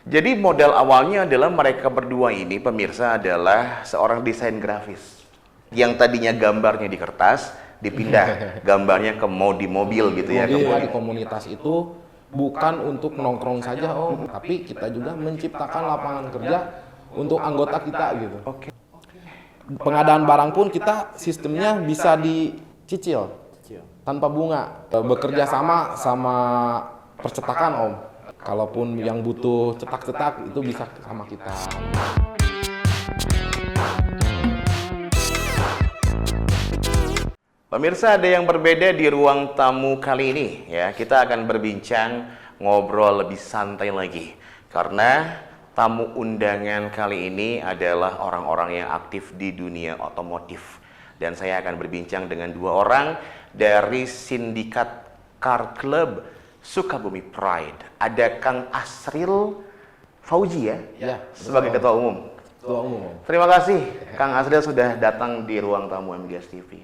Jadi modal awalnya adalah mereka berdua ini, pemirsa, adalah seorang desain grafis. Yang tadinya gambarnya di kertas, dipindah gambarnya ke di mobil gitu ya. Mobil di komunitas itu bukan untuk nongkrong saja Om, tapi kita juga menciptakan lapangan kerja untuk anggota kita gitu. Oke. Pengadaan barang pun kita sistemnya bisa dicicil tanpa bunga. Bekerja sama percetakan Om. Kalaupun yang butuh cetak-cetak itu bisa sama kita. Pemirsa, ada yang berbeda di ruang tamu kali ini ya. Kita akan berbincang, ngobrol lebih santai lagi. Karena tamu undangan kali ini adalah orang-orang yang aktif di dunia otomotif. Dan saya akan berbincang dengan dua orang dari Sindikat Car Club Sukabumi Pride. Ada Kang Asril Fauji ya, sebagai Ketua Umum. Ketua Umum. Terima kasih Kang Asril sudah datang di ruang tamu MGS TV.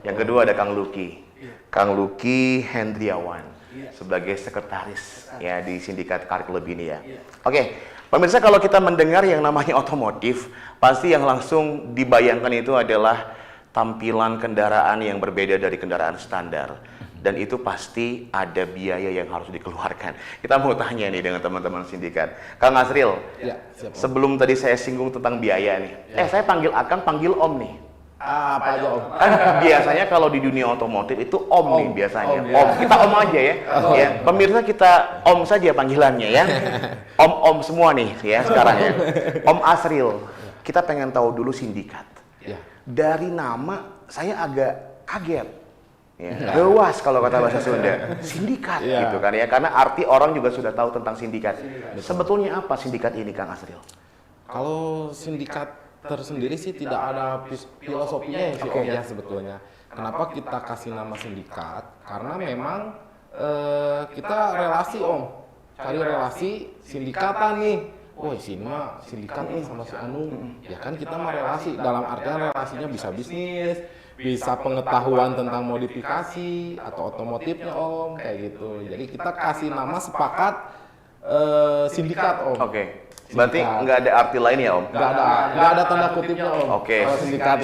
Yang kedua ada Kang Luki, Kang Luki Hendriawan sebagai sekretaris ya di Sindikat Car Club ini ya. Oke, pemirsa, kalau kita mendengar yang namanya otomotif, pasti yang langsung dibayangkan itu adalah tampilan kendaraan yang berbeda dari kendaraan standar. Dan itu pasti ada biaya yang harus dikeluarkan. Kita mau tanya nih dengan teman-teman sindikat. Kang Asril, sebelum tadi saya singgung tentang biaya nih. Saya panggil Akang, panggil Om nih. Apa aja Om? Kan biasanya kalau di dunia otomotif itu Om nih biasanya. Om. Kita Om aja ya. Ya. Pemirsa, kita Om saja panggilannya ya. Om semua nih ya sekarang ya. Om Asril, kita pengen tahu dulu sindikat. Dari nama saya agak kaget. Ya, gewas kalau kata bahasa Sunda, sindikat gitu kan ya, karena arti orang juga sudah tahu tentang sindikat. Sebetulnya apa sindikat ini, Kang Asril? Kalau sindikat tersendiri sih tidak ada filosofinya sih Om ya sebetulnya. Kenapa kita kasih nama sindikat? Karena memang kita relasi Om, cari relasi sindikatan nih. Oh sini mah sindikat nih sama si Anu, ya kan kita mah relasi. Dalam artian relasinya bisa bisnis, bisa pengetahuan tentang modifikasi atau otomotifnya Om, kayak gitu. Jadi kita kasih nama sepakat sindikat Om. Oke. Berarti nggak ada arti lain ya Om? Nggak ada tanda kutipnya Om. Oke.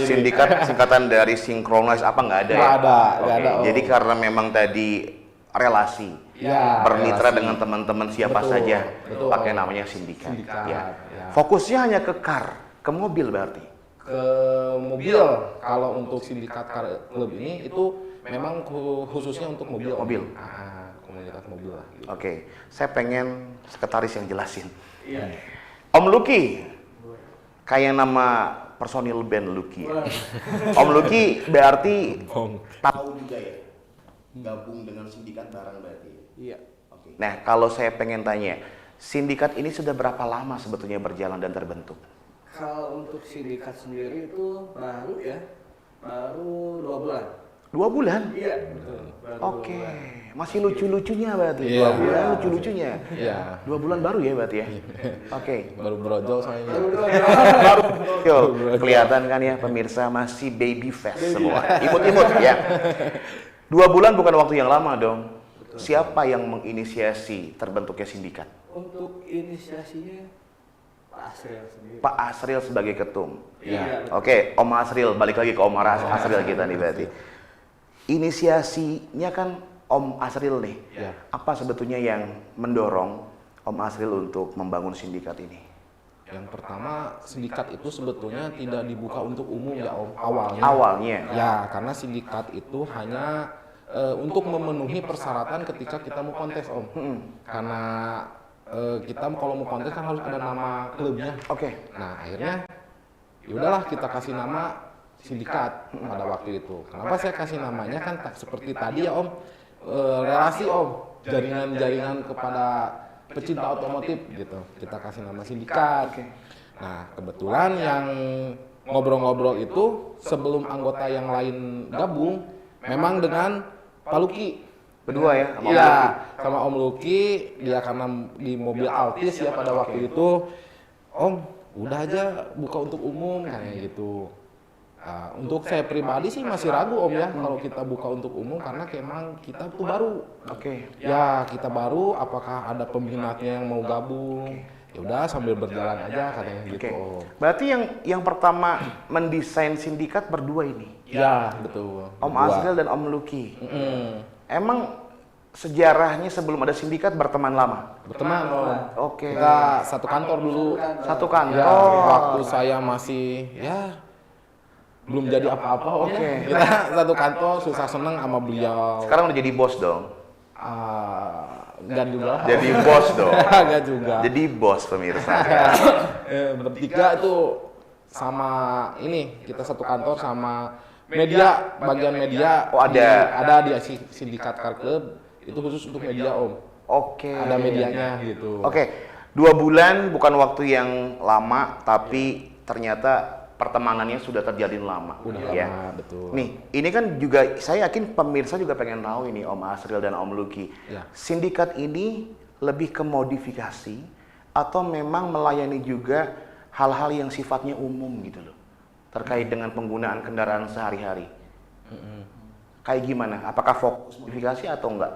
Sindikat singkatan dari synchronize apa nggak ada ya? Nggak ada Om. Jadi karena memang tadi relasi, bermitra dengan teman-teman siapa saja, pakai namanya sindikat. Ya. Fokusnya hanya ke car, ke mobil berarti? Ke mobil. Kalau untuk sindikat car club ini itu memang khususnya untuk mobil. Komunitas mobil lah. Gitu. Oke, saya pengen sekretaris yang jelasin. Om Luki, kayak nama personil band Luki. Om Luki berarti tahu juga ya, gabung dengan sindikat barang berarti. Iya. Oke. Nah, kalau saya pengen tanya, sindikat ini sudah berapa lama sebetulnya berjalan dan terbentuk? Kalau untuk sindikat sendiri itu baru ya, baru 2 bulan. 2 bulan? Iya, betul. Oke, masih lucu-lucunya berarti. 2 bulan lucu-lucunya. 2 bulan baru ya berarti ya. Oke. Baru brojol soalnya. Baru brojol. Kelihatan kan ya pemirsa, masih baby face semua. Imut-imut ya. 2 bulan bukan waktu yang lama dong. Siapa yang menginisiasi terbentuknya sindikat? Untuk inisiasinya Pak Asril sendiri. Pak Asril sebagai ketum. Iya. Oke, Om Asril, balik lagi ke Om Asril kita nih berarti. Inisiasinya kan Om Asril nih. Apa sebetulnya yang mendorong Om Asril untuk membangun sindikat ini? Yang pertama, sindikat itu sebetulnya tidak dibuka untuk umum ya Om, awalnya. Awalnya? Ya, karena sindikat itu hanya untuk memenuhi persyaratan ketika kita mau kontes Om. Karena kita kalau mau kontes kan harus ada nama klubnya. Oke. Nah akhirnya yaudahlah kita kasih nama sindikat pada waktu itu. Kenapa saya kasih namanya kan seperti tadi ya Om, relasi Om, jaringan-jaringan kepada pecinta otomotif gitu. Kita kasih nama sindikat. Nah kebetulan yang ngobrol-ngobrol itu sebelum anggota yang lain gabung, memang dengan Pak Luki. Berdua ya? Sama Om Luki, dia karena di mobil Altis ya pada waktu itu, Om udah aja buka untuk umum kayak gitu. Untuk saya pribadi sih masih ragu Om ya kalau kita buka untuk umum karena memang kita tuh baru. Oke. Ya kita baru, apakah ada peminatnya yang mau gabung? ya udah sambil berjalan aja katanya gitu. Oke. Om. Berarti yang pertama mendesain sindikat berdua ini, Ya betul. Om Berdua. Azril dan Om Lucky. Mm-mm. Emang sejarahnya sebelum ada sindikat berteman lama? Berteman Om. Oke. Kita satu kantor dulu. Satu kantor. Ya, waktu saya masih ya belum jadi apa-apa Om. Oke. Kita satu kantor susah seneng sama beliau. Sekarang udah jadi bos dong. Enggak juga. Jadi bos dong. Enggak juga. Jadi bos pemirsa. Bertiga itu sama ini kita satu kantor sama media, bagian media. Oh, ada. Ada di Sindikat Car Club itu khusus untuk media Om. Oke. Ada medianya gitu. Oke. 2 bulan bukan waktu yang lama, tapi ternyata pertemanannya sudah terjalin lama. Udah ya. lama, betul. Nih, ini kan juga saya yakin pemirsa juga pengen tahu ini Om Azril dan Om Lucky. Ya. Sindikat ini lebih ke modifikasi atau memang melayani juga hal-hal yang sifatnya umum gitu loh. Terkait dengan penggunaan kendaraan sehari-hari. Kayak gimana? Apakah fokus modifikasi atau enggak?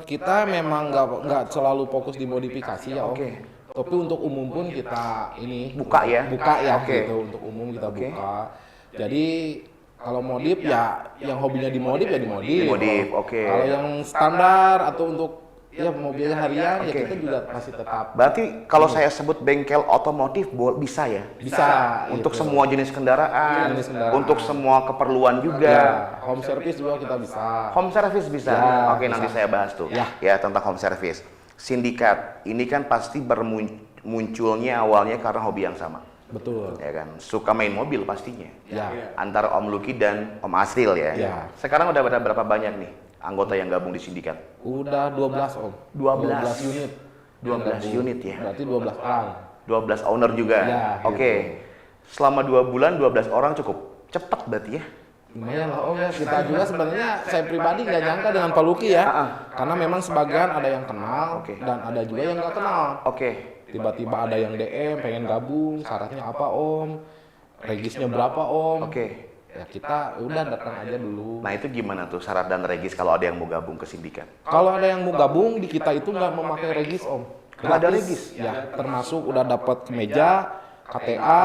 Kita memang nggak selalu fokus di modifikasi ya Om. Oke. Tapi untuk umum pun kita ini Buka ya? Buka ya Oke. gitu, untuk umum kita Oke. buka. Jadi kalau modif ya yang hobinya dimodif ya dimodif. Dimodif, oke. Kalau yang standar atau untuk ya mobilnya harian ya Oke. kita juga masih tetap Berarti kalau saya sebut bengkel otomotif bisa ya? bisa Untuk gitu. semua jenis kendaraan, Jenis kendaraan. untuk semua keperluan juga. Ya, home service juga kita bisa. Home service bisa. Ya, Oke, bisa. nanti saya bahas tuh. Ya. Tentang home service. Sindikat ini kan pasti munculnya awalnya karena hobi yang sama, Betul. ya kan? Suka main mobil pastinya. Ya. Antara Om Lucky dan Om Azril ya. Ya. Sekarang udah ada berapa banyak nih anggota yang gabung di sindikat? Udah 12 Om. 12 unit. 12 unit ya. Berarti 12 orang. 12 owner juga. Ya, Oke. Selama 2 bulan 12 orang cukup cepat berarti ya. Lumayan lah Om ya, kita juga sebenarnya saya pribadi nggak nyangka dengan Pak Lucky ya, karena memang sebagian ada yang kenal Oke. dan ada juga yang nggak kenal. Oke. Tiba-tiba ada yang DM pengen gabung, syaratnya apa Om, regisnya berapa Om? Oke. Ya kita udah datang aja dulu. Nah itu gimana tuh syarat dan regis kalau ada yang mau gabung ke sindikat? Kalau ada yang mau gabung di kita itu nggak memakai regis Om. Nggak ada Gratis. regis? Ya, termasuk udah dapat kemeja, KTA,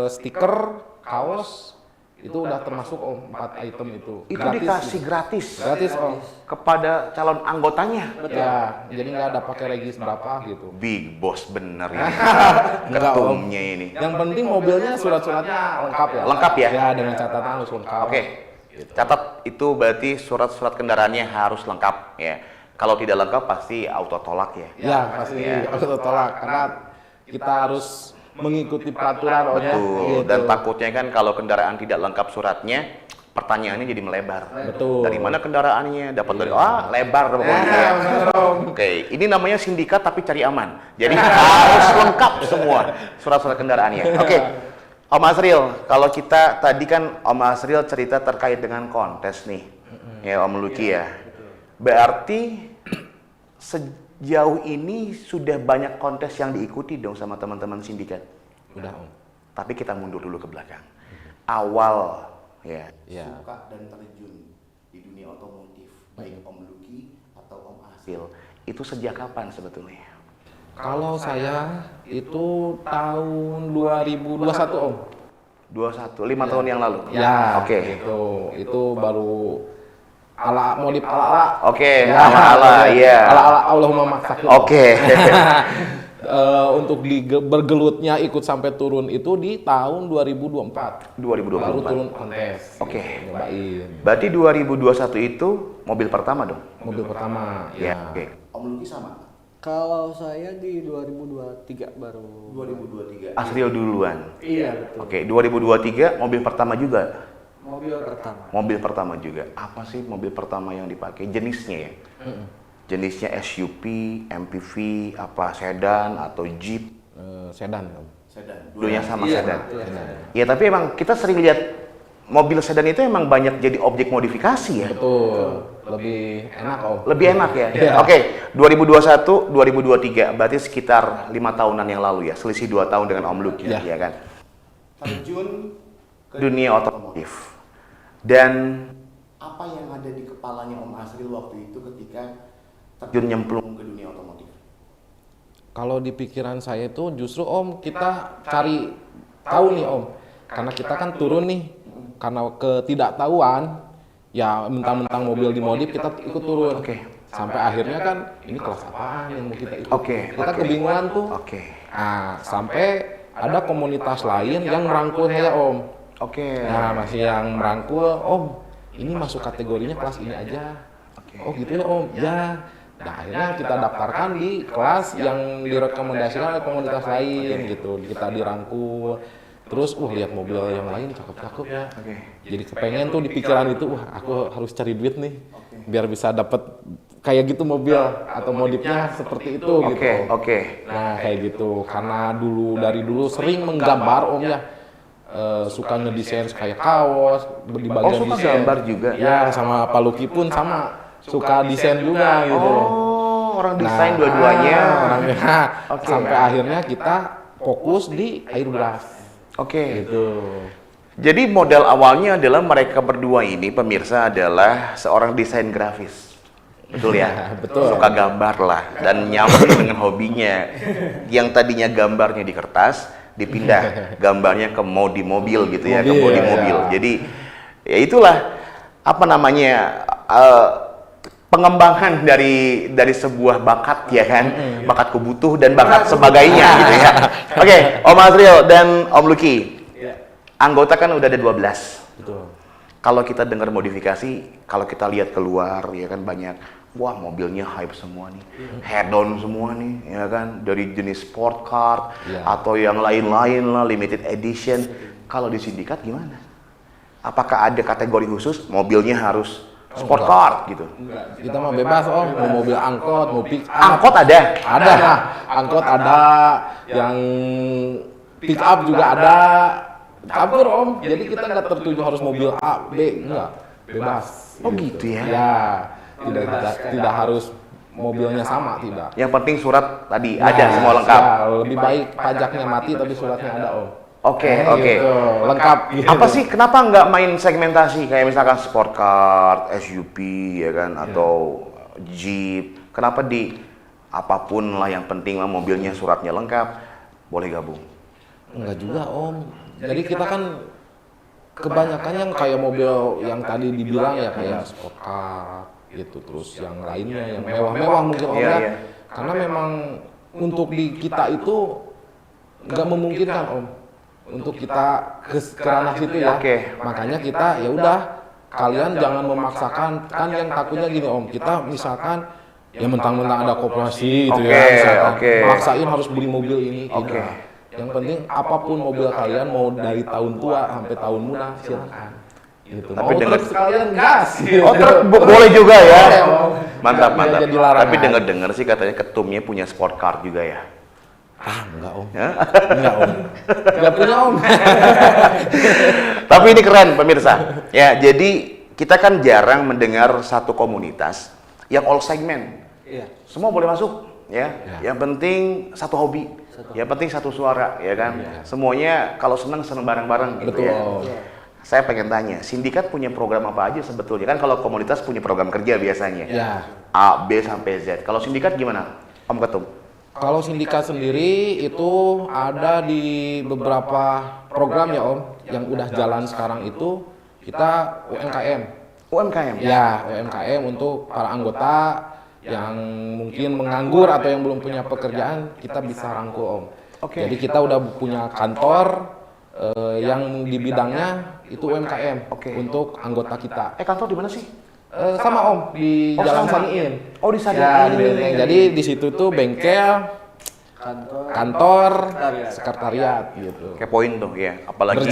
stiker, kaos, itu udah termasuk Om 4 item itu. Itu Gratis, dikasih gitu. gratis Gratis Om. kepada calon anggotanya. Ya, jadi nggak ada pakai regis berapa gitu. Big boss bener ini. Enggak, Om. Ketumnya ini. Yang penting mobilnya surat-suratnya lengkap ya. Lengkap ya? Ya, dengan catatan harus lengkap. Oke. Catat itu berarti surat-surat kendaraannya harus lengkap ya. Kalau tidak lengkap pasti auto tolak ya. Ya, pasti harus tolak karena kita harus mengikuti peraturan Om ya. Betul. Gitu. Dan takutnya kan kalau kendaraan tidak lengkap suratnya, pertanyaannya jadi melebar. Betul. Dari mana kendaraannya? Dapat dari lebar pokoknya. Ya. bener, Om. Oke, ini namanya sindikat tapi cari aman. Jadi harus lengkap semua surat-surat kendaraannya. Oke. Om Azril, kalau kita tadi kan Om Azril cerita terkait dengan kontes nih. Ya, Om Lucky ya. Berarti sejauh ini sudah banyak kontes yang diikuti dong sama teman-teman sindikat. Udah Om. Tapi kita mundur dulu ke belakang. Awal ya, Ya. suka dan terjun di dunia otomotif, baik Om Lucky atau Om Azril, itu sejak kapan sebetulnya? Kalau saya itu tahun 2021 Om. 21, 5 tahun yang lalu. Ya, Oke. Itu baru ala modif ala-ala. Oke, Ya, ala-ala, iya. Ala-ala Allahumma maksakin. Oke. Untuk bergelutnya ikut sampai turun itu di tahun 2024. 2024. Baru turun kontes. Oke. Nyobain. Berarti 2021 itu mobil pertama dong? Mobil pertama. Ya. Oke. Om Lucky sama? Kalau saya di 2023 baru. 2023. Azril duluan. Iya betul. Oke, 2023 mobil pertama juga. Mobil pertama. Mobil pertama juga. Apa sih mobil pertama yang dipakai? Jenisnya ya? Jenisnya SUV, MPV, apa sedan atau Jeep? Sedan Om. Sedan. Dulunya sama Iya, sedan. betul, sedan. Ya tapi emang kita sering lihat mobil sedan itu emang banyak jadi objek modifikasi ya. Betul. Lebih enak Om. Lebih enak ya. Iya. Oke, 2021, 2023 berarti sekitar 5 tahunan yang lalu ya. Selisih 2 tahun dengan Om Lucky Iya. ya kan. Terjun ke dunia otomotif. Dan apa yang ada di kepalanya Om Azril waktu itu ketika terjun nyemplung ke dunia otomotif? Kalau di pikiran saya itu justru Om kita cari tahu nih Om, karena kita kan turun nih karena ketidaktahuan, ya mentang-mentang mobil dimodif kita ikut turun. Sampai akhirnya kan ini kelas apaan yang mau kita ikut? Kita kebingungan tuh. Nah, sampai ada komunitas lain yang merangkul saya Om. Nah, masih yang merangkul Om. Ini masuk kategorinya kelas ini aja. Oh gitu ya Om. Ya. Nah, akhirnya kita daftarkan di kelas yang direkomendasikan oleh komunitas lain gitu. Kita dirangkul. Terus, lihat mobil yang lain cakep-cakep ya. Jadi kepengen tuh di pikiran itu, aku harus cari duit nih, biar bisa dapet kayak gitu mobil atau modifnya seperti itu gitu. Nah kayak gitu, karena dari dulu sering menggambar Om ya, suka ngedesain kayak kaos, di bagian suka desain. gambar juga? Ya, sama Pak Luki pun sama, suka desain juga gitu. Orang desain dua-duanya. Sampai akhirnya kita fokus di airbrush. Gitu. Jadi modal awalnya adalah mereka berdua ini pemirsa adalah seorang desain grafis. Betul ya? Betul. Suka gambar lah dan nyambung dengan hobinya. Yang tadinya gambarnya di kertas dipindah gambarnya ke di mobil gitu ya, ke bodi mobil. Jadi ya itulah apa namanya pengembangan dari sebuah bakat ya kan, bakat kubutuh dan bakat sebagainya gitu ya. Om Azril dan Om Luki, anggota kan udah ada 12. Betul. Kalau kita dengar modifikasi, kalau kita lihat keluar ya kan banyak, wah mobilnya hype semua nih, head-on semua nih ya kan, dari jenis sport car atau yang lain-lain lah, limited edition. Kalau di sindikat gimana? Apakah ada kategori khusus mobilnya harus sport car gitu? Kita mah bebas Om, mau mobil angkot, mau pick up. Angkot ada? Ada, angkot ada, yang pick up juga ada, campur Om. Jadi kita nggak tertuju harus mobil A, B, enggak, bebas. Gitu ya? Ya, tidak harus mobilnya sama, tidak. Yang penting surat tadi ada semua lengkap. Ya, lebih baik pajaknya mati tapi suratnya ada Om. Oke. Gitu, lengkap. Gitu. Apa sih kenapa nggak main segmentasi kayak misalkan sport car, SUV ya kan, atau Jeep? Kenapa di apapun lah yang penting lah mobilnya suratnya lengkap boleh gabung? Enggak juga Om. Jadi kita kan kebanyakan yang kayak mobil yang tadi dibilang ya kayak sport car gitu, terus yang lainnya yang mewah-mewah mungkin Om ya. Karena memang untuk di kita itu nggak memungkinkan Om. Untuk kita ke ranah situ ya. Makanya kita ya udah, kalian jangan memaksakan. Kan yang takutnya gini Om, kita misalkan ya mentang-mentang ada koperasi gitu ya, misalkan maksain harus beli mobil ini, tidak. Yang penting apapun mobil kalian, mau dari tahun tua sampai tahun muda silakan. Gitu. Tapi mau truk sekalian gas. Gitu. Boleh juga ya. Mantap. Tapi dengar sih katanya ketumnya punya sport car juga ya. Enggak Om. Enggak Om. Enggak punya Om. Tapi ini keren pemirsa. Ya, jadi kita kan jarang mendengar satu komunitas yang all segment. Semua boleh masuk ya. Yang penting satu hobi. Yang penting satu suara ya kan. Semuanya kalau senang bareng-bareng gitu ya. Saya pengen tanya, sindikat punya program apa aja sebetulnya? Kan kalau komunitas punya program kerja biasanya. A, B sampai Z. Kalau sindikat gimana? Om Ketum. Kalau sindikat sendiri itu ada di beberapa program ya Om, yang udah jalan sekarang itu kita UMKM. Ya, UMKM untuk para anggota yang mungkin menganggur atau yang belum punya pekerjaan, kita bisa rangkul Om. Jadi kita udah punya kantor yang di bidangnya itu UMKM untuk anggota kita. Kantor di mana sih? Sama Om, di Jalan Saniin. Di Saniin. Ya, jadi di situ tuh bengkel, kantor, sekretariat gitu. Kayak poin tuh ya, apalagi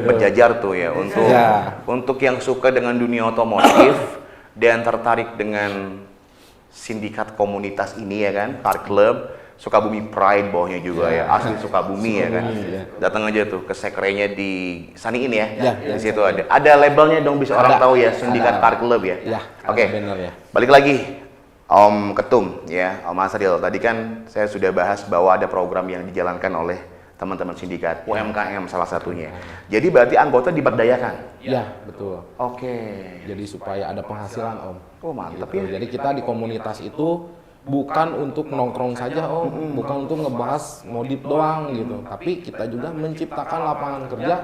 berjajar tuh ya untuk yang suka dengan dunia otomotif dan tertarik dengan sindikat komunitas ini ya kan, Car Club Sukabumi Pride bawahnya juga ya, asli Sukabumi ya kan. Datang aja tuh ke sekrenya di Saniin ya. Di situ ada labelnya dong, bisa orang tahu ya, sindikat Car Club ya. Balik lagi Om Ketum ya, Om Azril. Tadi kan saya sudah bahas bahwa ada program yang dijalankan oleh teman-teman sindikat, UMKM salah satunya. Jadi berarti anggota diberdayakan? Iya, betul. Jadi supaya ada penghasilan Om. Mantap gitu. ya. Jadi kita di komunitas itu bukan untuk nongkrong saja Om, bukan untuk ngebahas modif doang gitu, tapi kita juga menciptakan lapangan kerja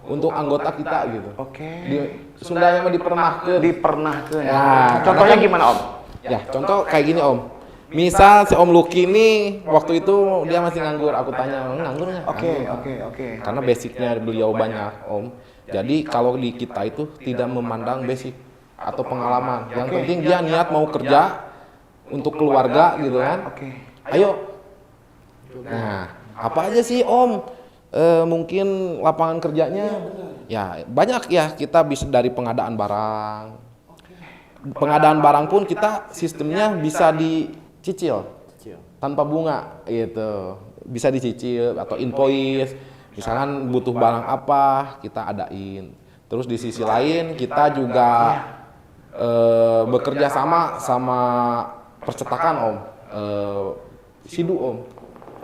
untuk anggota kita gitu. Oke. Di Sunda yang dipernakeun. Dipernahkeun. Ya, Contohnya karena kan- gimana Om? Ya, contoh kayak gini Om. Misal si Om Lucky ini waktu itu dia masih nganggur, aku tanya, nganggur nggak? Oke. Karena basicnya beliau banyak Om. Jadi kalau di kita itu tidak memandang basic atau pengalaman. Yang penting dia niat mau kerja untuk keluarga gitu kan. Oke. Ayo. Nah, apa aja sih Om? Mungkin lapangan kerjanya? Ya banyak ya, kita bisa dari pengadaan barang. Pengadaan barang pun kita sistemnya bisa dicicil tanpa bunga gitu. Bisa dicicil atau invoice. Misalkan butuh barang apa, kita adain. Terus di sisi lain kita juga bekerja sama percetakan Om. Sidu Om.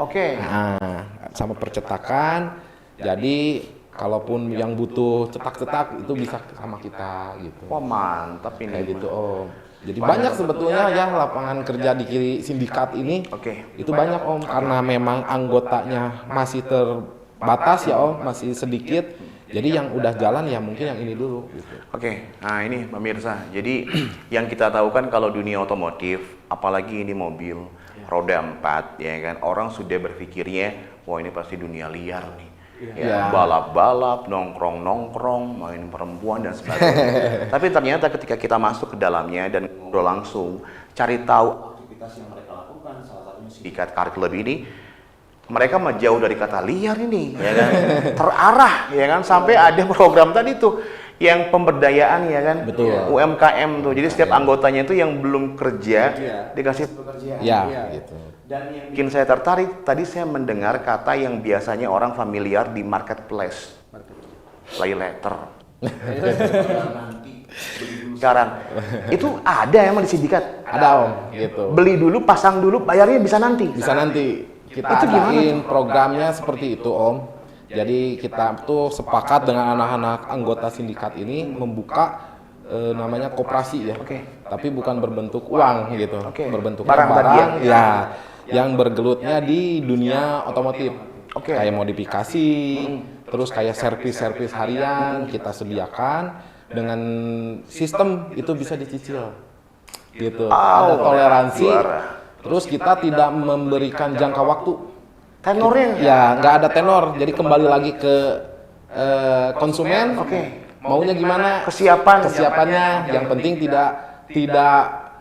Oke. Nah, sama percetakan. Jadi kalaupun yang butuh cetak-cetak itu bisa sama kita gitu. Wah mantap ini. Kayak gitu Om. Jadi banyak sebetulnya ya lapangan kerja di kiri sindikat ini. Oke. Itu banyak Om, karena memang anggotanya masih terbatas ya Om, masih sedikit. Jadi yang udah jalan ya mungkin yang ini dulu gitu. Oke, nah ini pemirsa. Jadi yang kita tahu kan kalau dunia otomotif, apalagi ini mobil roda 4, ya kan, orang sudah berpikirnya, wah ini pasti dunia liar nih. Ya, balap-balap, nongkrong-nongkrong, main perempuan dan sebagainya. Tapi ternyata ketika kita masuk ke dalamnya dan ngobrol langsung, cari tahu aktivitas yang mereka lakukan, salah satunya sindikat Car Club ini, mereka mah jauh dari kata liar ini, ya kan, terarah, ya kan, sampai ada program tadi tuh yang pemberdayaan, ya kan, Betul. UMKM tuh. Jadi setiap anggotanya itu yang belum kerja dikasih pekerjaan. Ya, gitu. Dan yang bikin saya tertarik, tadi saya mendengar kata yang biasanya orang familiar di marketplace, play letter. Sekarang itu ada emang di sindikat. Ada Om, gitu. Beli dulu, pasang dulu, bayarnya bisa nanti. Bisa nanti. Kita Itu gimana adain programnya seperti itu Om. Jadi kita tuh sepakat dengan anak-anak anggota sindikat ini membuka namanya koperasi ya. Oke. Tapi bukan berbentuk uang gitu. Oke. Berbentuk Barang barang tadi ya yang bergelutnya di dunia otomotif. Oke. Kayak modifikasi, terus kayak servis-servis harian kita sediakan dengan sistem itu bisa dicicil. Gitu. Ada toleransi. juara. Terus kita tidak memberikan jangka waktu. Tenornya Ya, nggak ada tenor. Jadi kembali lagi ke konsumen. Oke. Maunya gimana? Kesiapannya. Yang penting tidak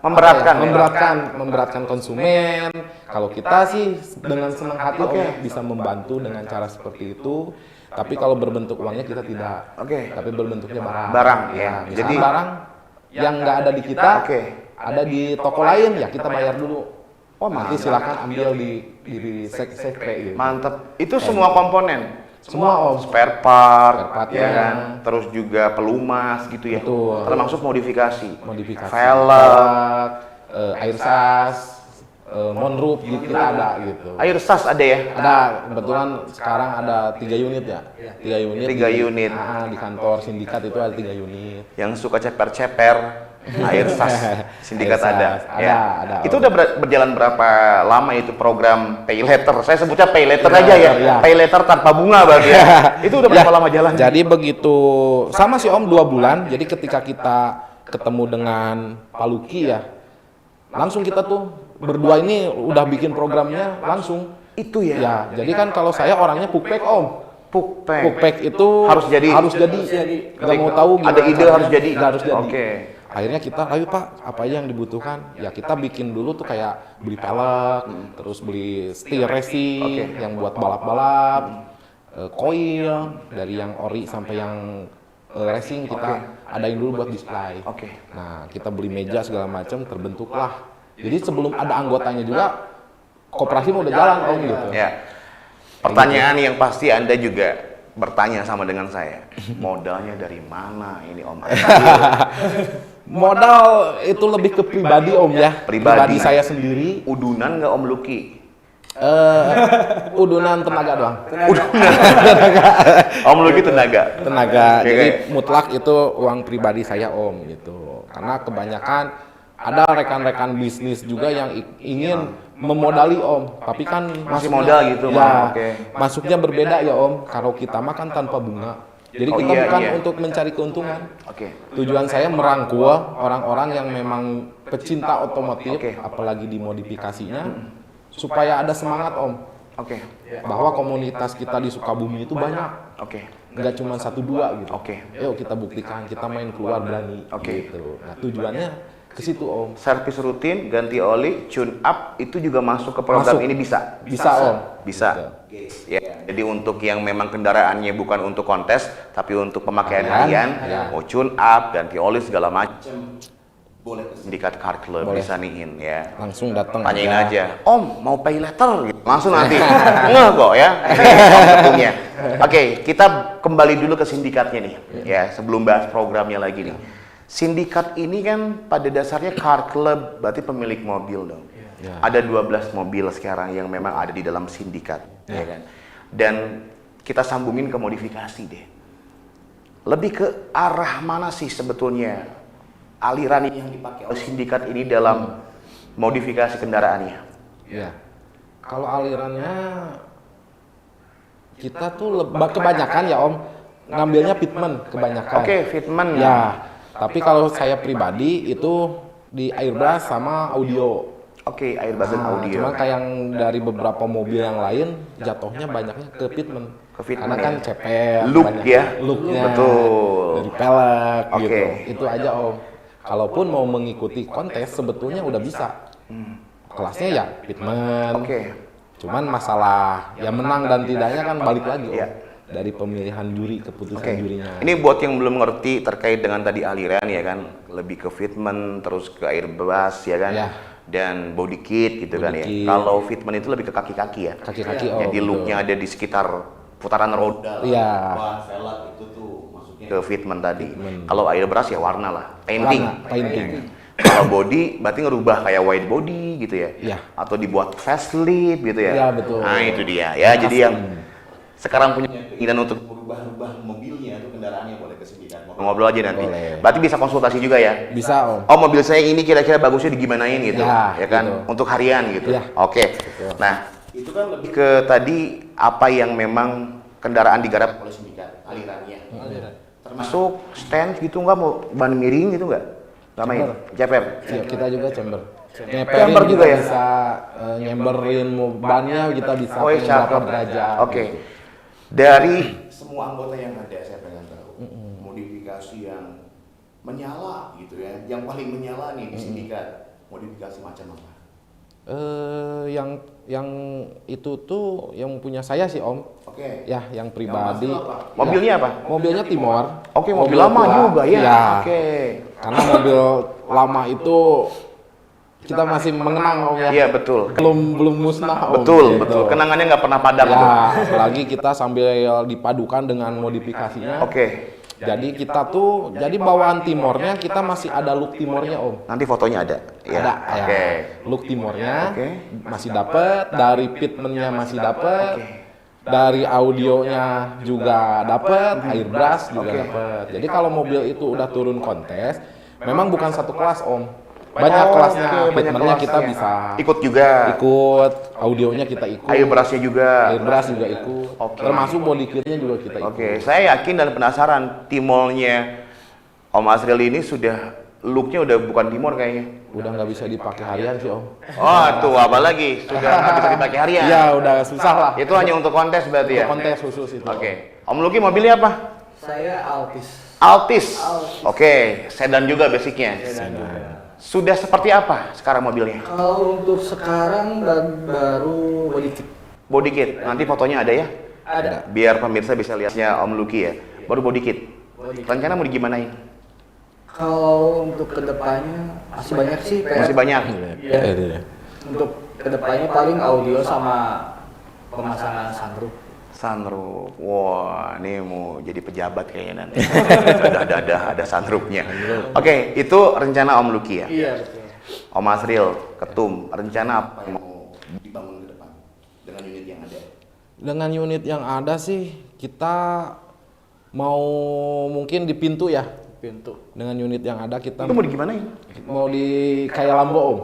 Memberatkan, ya? memberatkan konsumen. Kalau kita sih dengan senang hati bisa membantu dengan cara seperti itu. Tapi kalau berbentuk uangnya kita tidak. Oke. Tapi berbentuknya barang. Barang, ya. Misalkan Jadi- barang yang nggak ada di kita, Oke. ada di toko lain ya kita bayar dulu. Oh, Nanti mantap. silakan ambil di sekre gitu. Mantap. Itu semua komponen. Semua Om. Spare part, Spare part, ya ya. kan. Terus juga pelumas gitu ya. Betul. Termasuk modifikasi. Modifikasi. Velg, air sas, monroof gitu kita ada gitu. air sas ada ya. Ada kebetulan sekarang ada 3 unit ya. 3 unit. Tiga unit. Di kantor sindikat itu ada 3 unit. Yang suka ceper-ceper, air sas sindikat Air ada. sas, Ya. ada. Itu udah berjalan berapa lama itu program pay letter? Saya sebutnya pay letter aja ya. Ya. Pay letter tanpa bunga berarti ya. Itu udah berapa lama jalan? Jadi begitu sama sih Om 2 bulan. Jadi ketika kita ketemu dengan Pak Lucky ya, langsung kita tuh berdua ini udah bikin programnya langsung. Itu ya. Ya, jadi kan kalau saya orangnya pupek Om. Pukpek. Pupek itu Harus jadi. Nggak mau tahu Ada gimana ide caranya, harus jadi. nggak harus jadi. Oke. Akhirnya kita, ayo Pak, apa aja yang dibutuhkan? Ya kita bikin dulu tuh kayak beli pelek, terus beli steel racing yang buat balap-balap, koil dari yang ori sampai yang racing kita adain dulu buat display. Oke. Nah kita beli meja segala macam, terbentuklah. Jadi sebelum ada anggotanya juga, koperasi udah jalan Om gitu. Ya. Pertanyaan yang pasti Anda juga bertanya sama dengan saya. Modalnya dari mana ini Om? Modal itu lebih ke pribadi Om ya. Pribadi. Saya sendiri. Udunan nggak Om Lucky? Udunan tenaga doang. Om Lucky tenaga. Tenaga. Oke. Jadi mutlak itu uang pribadi saya Om gitu. Karena kebanyakan ada rekan-rekan bisnis juga yang ingin memodali Om, tapi kan Masih masuknya- modal gitu, ya, Bang. Oke. masuknya berbeda ya Om. Kalau kita makan tanpa bunga, jadi Oh, kita iya, bukan iya. untuk mencari keuntungan. Oke. Tujuan saya merangkul orang-orang yang memang pecinta otomotif, Oke. apalagi di modifikasinya, supaya ada semangat Om, Oke. bahwa komunitas kita di Sukabumi itu banyak, Oke. nggak cuma 1-2 gitu. Oke. Yuk kita buktikan, kita main keluar berani. Oke. Gitu. Nah tujuannya ke situ Om. Servis rutin, ganti oli, tune up itu juga masuk ke program Masuk. ini bisa? Bisa Om. Bisa. Ya, jadi untuk yang memang kendaraannya bukan untuk kontes, tapi untuk pemakaian harian, ya. mau tune up, ganti oli segala macam, boleh ke Sindikat Car Club disaniin ya. Langsung datang. Tanyain aja, Om mau pay letter? Gitu. Langsung nanti, nggak kok ya. Ini Om ketumnya. Oke, kita kembali dulu ke sindikatnya nih, ya sebelum bahas programnya lagi nih. Sindikat ini kan pada dasarnya car club, berarti pemilik mobil dong. Ya. Ada 12 mobil sekarang yang memang ada di dalam sindikat, ya kan. Dan kita sambungin ke modifikasi deh. Lebih ke arah mana sih sebetulnya aliran yang dipakai oleh sindikat ini dalam modifikasi kendaraannya? Ya. Kalau alirannya kita tuh kebanyakan ya Om ngambilnya fitment kebanyakan. Oke, fitment. Ya. Tapi kalau saya pribadi itu di airbrush sama audio. Oke, airbrush dan audio. Cuma kayak yang dari beberapa mobil yang lain jatuhnya banyaknya ke fitment. Ke fitment, Karena kan ya. ceper. Look banyak ya. Looknya. Betul. Dari pelek Oke. gitu. Itu aja Om. Kalaupun mau mengikuti kontes sebetulnya udah bisa. Kelasnya ya fitment. Oke. Cuman masalah ya menang dan tidaknya kan balik lagi Om. Iya. Dari pemilihan juri, keputusan Oke. jurinya. Ini buat yang belum ngerti terkait dengan tadi aliran ya kan, lebih ke fitment, terus ke airbrush ya kan, Ya. dan body kit gitu kan ya. Body kit. Kalau fitment itu lebih ke kaki-kaki ya. Kaki-kaki Jadi betul. looknya ada di sekitar putaran roda. Iya. Ban velg itu tuh masuknya ke fitment tadi. Kalau airbrush ya warna lah, painting. Warna, painting. Kalau body berarti ngerubah kayak wide body gitu ya. Iya. Atau dibuat facelift gitu ya. Iya, betul. Nah, itu dia ya. Jadi yang sekarang punya keinginan untuk merubah mobilnya atau kendaraannya boleh ke sini kan. Ngobrol aja nanti. Boleh. Berarti bisa konsultasi juga ya. Bisa Om. Oh, mobil saya ini kira-kira bagusnya digimanain gitu. Ya, kan gitu. untuk harian gitu. Ya. Oke. Nah, itu kan lebih ke tadi apa yang memang kendaraan digarap oleh sindikat alirannya. Termasuk stand gitu nggak, mau ban miring gitu nggak? Nggak main. Ceper. Ya, kita juga chamber. Chamber juga ya? Bisa nyamberin bannya kita bisa Oh, berapa cakep. derajat. Oke. gitu. Dari semua anggota yang ada, saya pengen tahu modifikasi yang menyala gitu ya, yang paling menyala nih di sindikat, modifikasi macam apa? Yang itu tuh yang punya saya sih Om. Oke. Ya, yang pribadi. Mobilnya apa? Mobilnya Timor. Oke, mobil lama tua. juga ya. Iya. Oke. Karena mobil lama itu kita masih mengenang Om ya. Iya betul. Belum musnah Om. Betul, gitu. betul. Kenangannya nggak pernah padam tuh. Ya, apalagi kita sambil dipadukan dengan modifikasinya. Oke. Jadi kita tuh, jadi bawaan Timornya kita masih ada look Timornya Om. Nanti fotonya ada. Ya. Ada, Oke. ya. Look Timornya Oke. masih dapat, dari fitmentnya masih dapat, Oke. dari audionya juga dapat, airbrush juga Oke. dapat. Jadi kalau mobil itu udah turun kontes, memang bukan satu kelas Om. Banyak kelasnya, Oke, banyak fitmentnya kita kelasnya. bisa Ikut juga. ikut, audionya kita ikut, Airbrushnya juga. airbrush juga ikut, Oke. termasuk body kitnya juga kita ikut. Oke, saya yakin dan penasaran Timolnya Om Asril ini sudah looknya udah bukan Timor kayaknya. Udah nggak bisa dipakai harian sih Om. Oh, tuh apa lagi? Sudah nggak bisa dipakai harian. Iya, udah susah lah. Itu hanya untuk kontes berarti ya? Untuk kontes khusus itu. Oke. Om Luki mobilnya apa? Saya Altis. Altis. Oke, sedan juga basicnya. Sudah seperti apa sekarang mobilnya? Kalau untuk sekarang baru body kit. Body kit. Nanti fotonya ada ya? Ada. Biar pemirsa bisa lihatnya Om Luki ya. Baru body kit. Rencana mau digimanain? Kalau untuk kedepannya masih banyak sih. Masih banyak. Iya. Untuk kedepannya paling audio sama pemasangan sunroof. Sunroof. Wah, ini mau jadi pejabat kayaknya nanti. ada sunroofnya. Oke, itu rencana Om Luki ya? Iya betul. Om Asril, Ketum, rencana apa yang mau dibangun ke depan dengan unit yang ada? Dengan unit yang ada sih kita mau mungkin di pintu ya. pintu. Dengan unit yang ada kita Itu mau digimanain? mau di kayak Lambo Om.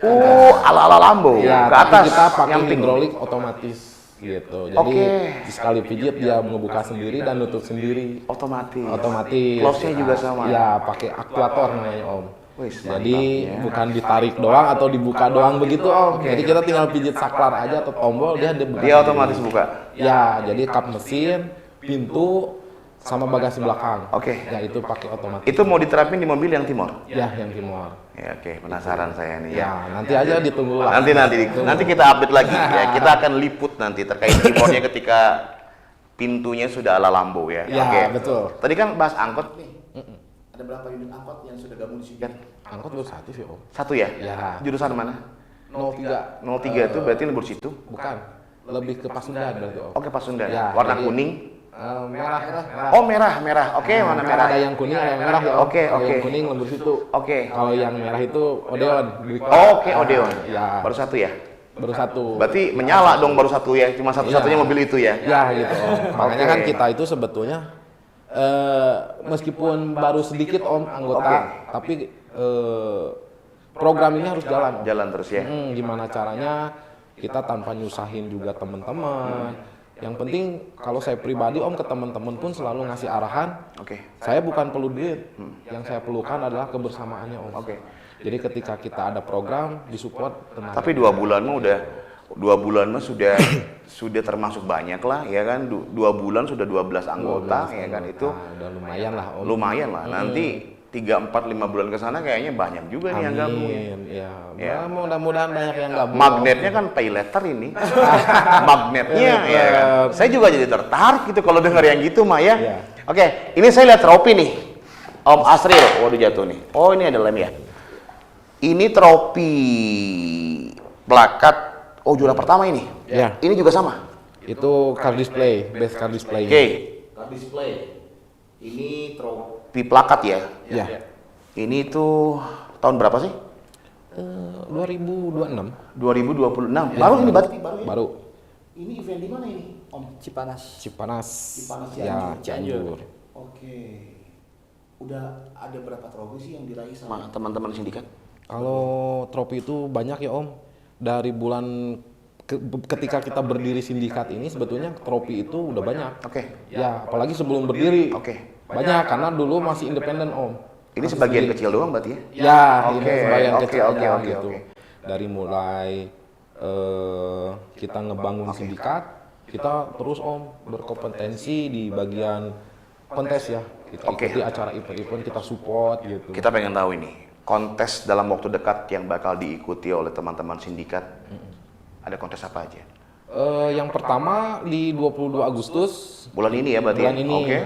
Oh, ala-ala Lambo. Ya, Ke tapi atas. kita pakai nyamping. hidrolik otomatis gitu. Jadi Oke. sekali pijit dia ngebuka sendiri dan nutup sendiri. Otomatis. Otomatis. Close-nya juga sama. Ya, pakai aktuator namanya Om. Wis, Jadi mantap, ya. bukan ditarik doang atau dibuka doang begitu Om. Jadi kita tinggal pijit saklar aja atau tombol dia dibuka. Dia sendiri. otomatis buka. Ya, jadi kap mesin, pintu sama bagasi belakang. Oke. Ya itu pakai otomatis. Itu mau diterapin di mobil yang Timor. Ya yang Timor. Ya, oke, penasaran saya nih ya. Ya nanti aja ditunggu lah. Nanti kita update lagi ya. Kita akan liput nanti terkait Timornya ketika pintunya sudah ala Lambo ya. Ya Oke. betul. Tadi kan bahas angkot nih. Ada berapa unit angkot yang sudah gabung di Sindikat? Angkot baru satu sih Om. Satu ya? Ya. Jurusan mana? 03. 03 itu berarti lembur situ. Bukan. Lebih ke Pasundan berarti Om. Oke, Pasundan. Ya, Warna jadi- kuning. Merah. Oh, merah. Oke, mana merah? Ada yang kuning, ada yang merah ya Om. Oke, Kalau oke. yang kuning lembur situ. Oke. Kalau yang merah itu Odeon. Oh, oke, Odeon. Ya. Baru satu ya? Baru satu. Berarti menyala dong baru satu ya. Cuma satu-satunya Iya. mobil itu ya. Ya gitu Om. Makanya Oke. kan kita itu sebetulnya meskipun baru sedikit Om anggota, tapi program ini harus jalan. Om. Jalan terus ya. Gimana caranya kita tanpa nyusahin juga teman-teman. Yang penting kalau saya pribadi Om ke teman-teman pun selalu ngasih arahan. Oke. Saya bukan perlu duit. Yang saya perlukan adalah kebersamaannya Om. Oke. Jadi ketika kita ada program disupport tenang. Tapi 2 bulan mah udah 2 bulan mah sudah sudah termasuk banyak lah ya kan. 2 bulan sudah 12 anggota ya kan itu Nah, udah lumayan lah Om. lumayan lah. Nanti 3, 4, 5 bulan ke sana kayaknya banyak juga nih yang gabung. Amin. Ya, Ya. mudah-mudahan banyak yang gabung. Magnetnya kan pay letter ini. Magnetnya ya kan. Saya juga jadi tertarik gitu kalau dengar yang gitu mah ya. Iya. Oke, ini saya lihat trofi nih. Om Asril, waduh jatuh nih. Oh, ini ada lem ya. Ini trofi plakat juara pertama ini. Ya. Ini juga sama. Itu car display, best car display. Oke. Card display. Ini trofi plakat ya. Ya. Ini tuh tahun berapa sih? 2026 2026. Baru ini berarti baru ya? baru Ini event di mana ini, Om? Cipanas. Cipanas. Cipanas, Ya, Cianjur. Cianjur. Oke. Udah ada berapa trofi sih yang diraih sama teman-teman sindikat? Kalau trofi itu banyak ya Om. Dari bulan ketika kita berdiri sindikat ini sebetulnya trofi itu udah banyak. Oke. Ya, apalagi sebelum berdiri. Oke. Banyak karena dulu masih independen Om. Ini sebagian kecil doang berarti ya? Ya, Oke, ini sebagian oke, kecil oke, aja oke, gitu. oke. Dari mulai kita ngebangun sindikat, kita terus Om berkompetensi di bagian kontes ya. Kita Oke. ikuti acara event-event, kita support gitu. Kita pengen tahu ini, kontes dalam waktu dekat yang bakal diikuti oleh teman-teman sindikat. Ada kontes apa aja? Yang pertama di 22 Agustus Bulan ini ya berarti? bulan ya? ini. Oke.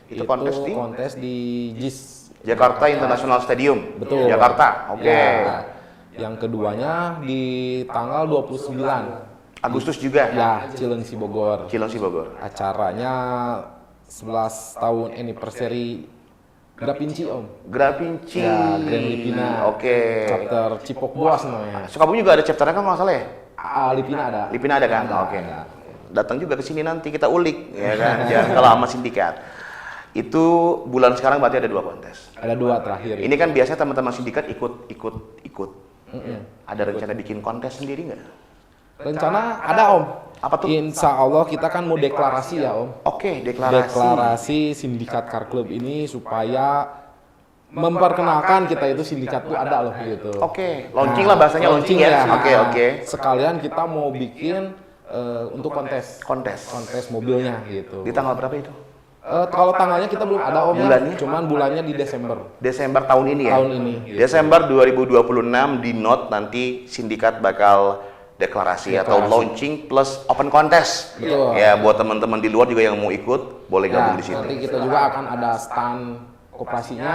Itu kontes di JIS. Jakarta International Stadium. Betul. Jakarta. Oke. Ya. Yang keduanya di tanggal 29 Agustus juga. ya Cileungsi Bogor. Cilengsi Bogor. Acaranya 11 tahun anniversary Grapinci Om. Grapinci. Ya, Grand Lipina. Oke. Chapter Cipok Boas namanya. Sukabumi juga ada chapternya kan nggak salah ya? Lipina ada. Lipina ada kan? Ada, Oke. ada. Datang juga ke sini nanti kita ulik ya kan. Jangan kalah sama sindikat. Itu bulan sekarang berarti ada 2 kontes. Ada 2 terakhir. Ini kan biasanya teman-teman sindikat ikut. Ada rencana bikin kontes sendiri nggak? Rencana ada Om. Apa tuh? Insya Allah kita kan mau deklarasi ya Om. Oke, deklarasi. Deklarasi sindikat car club ini supaya memperkenalkan kita itu sindikat tuh ada loh gitu. Oke, launching lah bahasanya launching ya. Oke, Nah, oke. Sekalian kita mau bikin untuk kontes Kontes. mobilnya gitu. Di tanggal berapa itu? Kalau tanggalnya kita belum ada Om. Bulannya? Cuman bulannya di Desember. Desember tahun ini ya? Tahun ini, gitu. Desember 2026 di NOT nanti sindikat bakal deklarasi atau launching plus open contest. Betul. Ya, buat teman-teman di luar juga yang mau ikut boleh gabung di situ. Nanti kita juga akan ada stand koperasinya.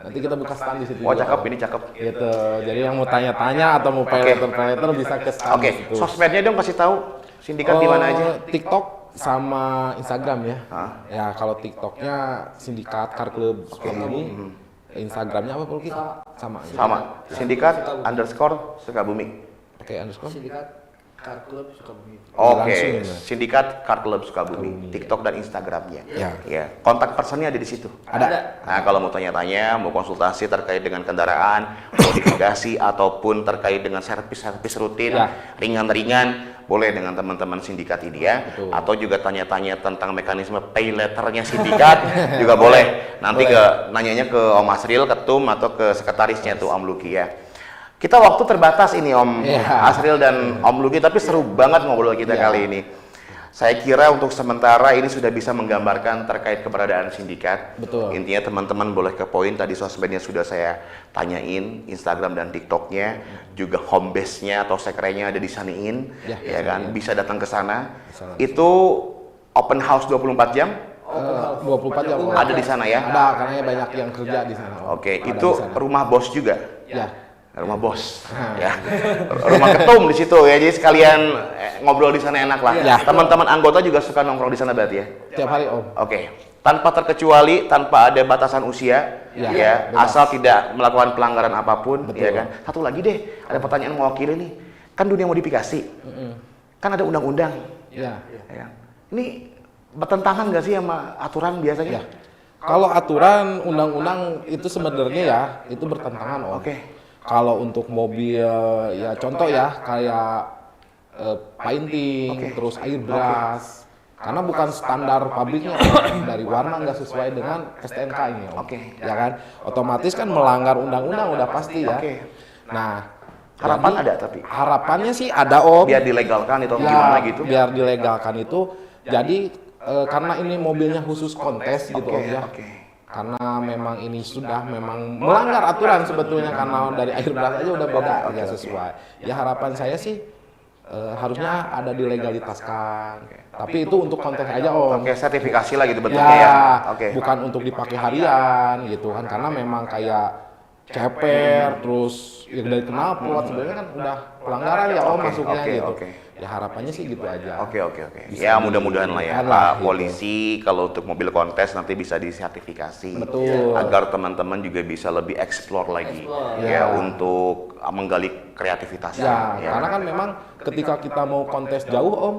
Nanti kita buka stand di situ. Oh, juga, cakep, Om. ini cakep. Gitu. Jadi yang mau tanya-tanya atau mau pay-letter bisa ke stand Oke, di situ. sosmednya dong kasih tahu sindikat di mana aja? TikTok sama Instagram ya. Hah? Ya kalau TikToknya Sindikat Car Club Sukabumi. Instagramnya apa Pulki? Sama. Sama. Sindikat _Sukabumi. Pakai underscore. Sindikat Car Club Sukabumi. Oke, Langsung, ya. Sindikat Car Club Sukabumi, TikTok dan Instagramnya. Ya. Kontak personnya ada di situ. Ada. Nah, kalau mau tanya-tanya, mau konsultasi terkait dengan kendaraan, modifikasi ataupun terkait dengan servis-servis rutin, Ya. ringan-ringan, boleh dengan teman-teman sindikat ini ya. Betul. Atau juga tanya-tanya tentang mekanisme pay letternya sindikat juga boleh. Nanti nanyanya ke Om Asril, ketum atau ke sekretarisnya tuh Om Luki ya. Kita waktu terbatas ini Om Asril dan Om Luki, tapi seru banget ngobrol kita kali ini. Saya kira untuk sementara ini sudah bisa menggambarkan terkait keberadaan sindikat. Betul. Intinya teman-teman boleh ke poin, tadi sosmednya sudah saya tanyain, Instagram dan TikToknya, juga home base-nya atau sekretnya ada di Saniin, ya kan? Bisa datang ke sana. Itu open house 24 jam? 24 jam. Ada di sana ya? Ada, karena banyak yang kerja di sana. Oke, Ada itu di sana. rumah bos juga? Ya. Rumah bos, ya. Rumah ketum di situ ya, jadi sekalian ngobrol di sana enak lah. Ya. Teman-teman anggota juga suka nongkrong di sana berarti ya? Tiap hari Om. Oke, tanpa terkecuali, tanpa ada batasan usia, ya, bebas. asal tidak melakukan pelanggaran apapun, Betul. ya kan? Satu lagi deh, ada pertanyaan mewakili nih, kan dunia modifikasi, kan ada undang-undang, Ya. ya. Ini bertentangan nggak sih sama aturan biasanya? Ya. Kalau aturan undang-undang itu sebenarnya ya itu bertentangan Om. Oke. Kalau untuk mobil ya contoh ya kayak painting, terus airbrush, karena bukan standar pabriknya Om. Dari warna nggak sesuai dengan STNK ini Om. Oke. Ya kan, otomatis kan melanggar undang-undang udah pasti ya. Oke. Nah, Harapan jadi, ada tapi harapannya sih ada Om. biar dilegalkan itu Ya, gimana gitu? biar dilegalkan itu. Jadi karena ini mobilnya khusus kontes gitu Om ya. Oke. Karena memang ini sudah memang melanggar aturan sebetulnya, karena dari airbrush aja udah beda, nggak sesuai. Ya harapan saya sih harusnya ada dilegalitaskan. Tapi itu untuk konten aja Om. Oke, sertifikasi lah gitu bentuknya ya. Ya, Oke. bukan untuk dipakai harian gitu kan, karena memang kayak ceper terus yang dari knalpot sebenarnya kan udah pelanggaran ya Om masuknya oke, gitu. oke. Ya harapannya sih gitu aja. Oke. Bisa Ya mudah-mudahan lah ya. dilakukan lah, Pak gitu. polisi kalau untuk mobil kontes nanti bisa disertifikasi. Betul. Agar teman-teman juga bisa lebih explore lagi ya untuk menggali kreativitasnya. Ya, karena kan memang ketika kita mau kontes jauh Om,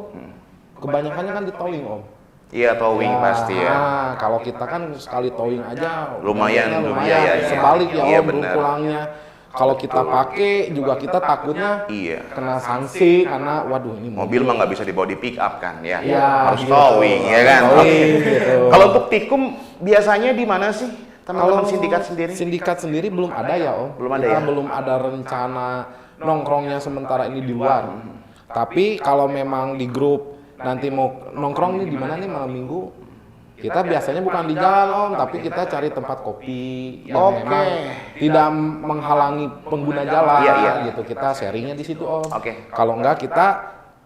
kebanyakannya kan di towing Om. Iya towing pasti ya. Nah, kalau kita kan sekali towing aja Lumayan, lumayan. iya. Sebalik ya Iya, Om, belum benar. pulangnya. Kalau kita pakai juga kita takutnya Iya. kena sanksi karena waduh ini Mobil mah nggak bisa dibawa di pick up kan ya. Ya, Harus gitu. towing ya kan. Towing, Oke. gitu. Kalau untuk tikum biasanya di mana sih teman-teman sindikat sendiri? Sindikat sendiri belum ada ya Om. Belum ada Kita ya? belum ada rencana nongkrongnya sementara ini di luar. Tapi kalau memang di grup nanti mau nongkrong nih di mana nih malam minggu, kita biasanya bukan di jalan Om, tapi kita cari tempat kopi yang Oke. memang tidak menghalangi pengguna jalan Iya. gitu. Kita sharingnya di situ Om. Oke. Kalau enggak kita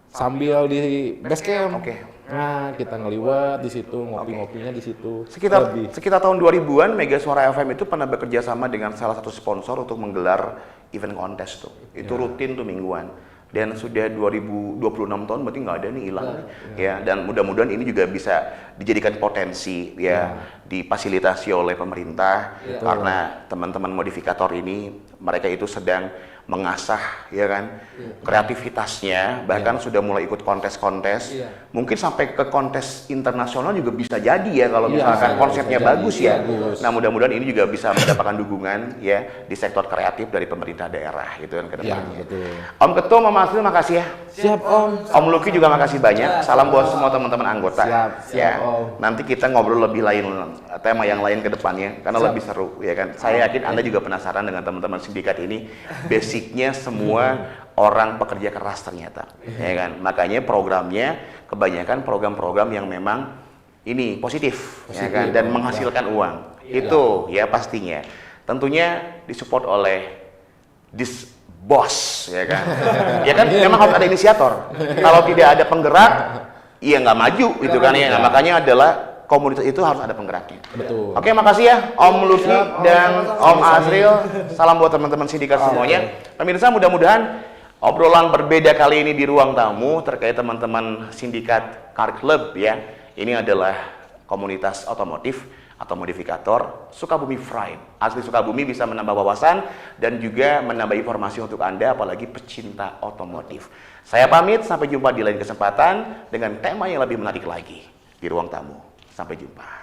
sambil di base camp. Oke. Nah, kita ngeliwat di situ, ngopi-ngopinya di situ. Lebih. Sekitar tahun 2000-an Mega Suara FM itu pernah bekerja sama dengan salah satu sponsor untuk menggelar event kontes tuh. Itu rutin tuh mingguan. Dan sudah 2026 tahun berarti nggak ada nih hilang ya. Dan mudah-mudahan ini juga bisa dijadikan potensi ya, difasilitasi oleh pemerintah karena teman-teman modifikator ini mereka itu sedang mengasah ya kan kreativitasnya, bahkan sudah mulai ikut kontes-kontes, mungkin sampai ke kontes internasional juga bisa jadi ya kalau misalkan konsepnya bisa bagus jadi, ya. bagus. Nah mudah-mudahan ini juga bisa mendapatkan dukungan ya di sektor kreatif dari pemerintah daerah gitu kan ke Ya, depannya. betul. Om Ketum, Om Asril makasih ya. Siap Om. Om Luki juga makasih banyak. Salam buat semua teman-teman anggota. Siap, ya. Om. Nanti kita ngobrol lebih lain tema yang lain ke depannya karena lebih seru ya kan. Saya yakin Anda juga penasaran dengan teman-teman sindikat ini. Basicnya semua orang pekerja keras ternyata. Ya kan. Makanya programnya kebanyakan program-program yang memang ini positif ya kan dan menghasilkan uang. Itu ya pastinya. Tentunya disupport oleh this bos ya kan. Ya kan memang harus ada inisiator. Kalau tidak ada penggerak, iya nggak maju itu kan ya. Nah, makanya adalah komunitas itu harus ada penggeraknya. Betul. Oke, makasih ya Om Luki dan Om Asril. Salam buat teman-teman sindikat semuanya. Pemirsa, mudah-mudahan obrolan berbeda kali ini di ruang tamu terkait teman-teman sindikat Car Club ya. Ini adalah komunitas otomotif atau modifikator Sukabumi Prime. Asli Sukabumi bisa menambah wawasan dan juga menambah informasi untuk Anda, apalagi pecinta otomotif. Saya pamit, sampai jumpa di lain kesempatan dengan tema yang lebih menarik lagi di Ruang Tamu. Sampai jumpa.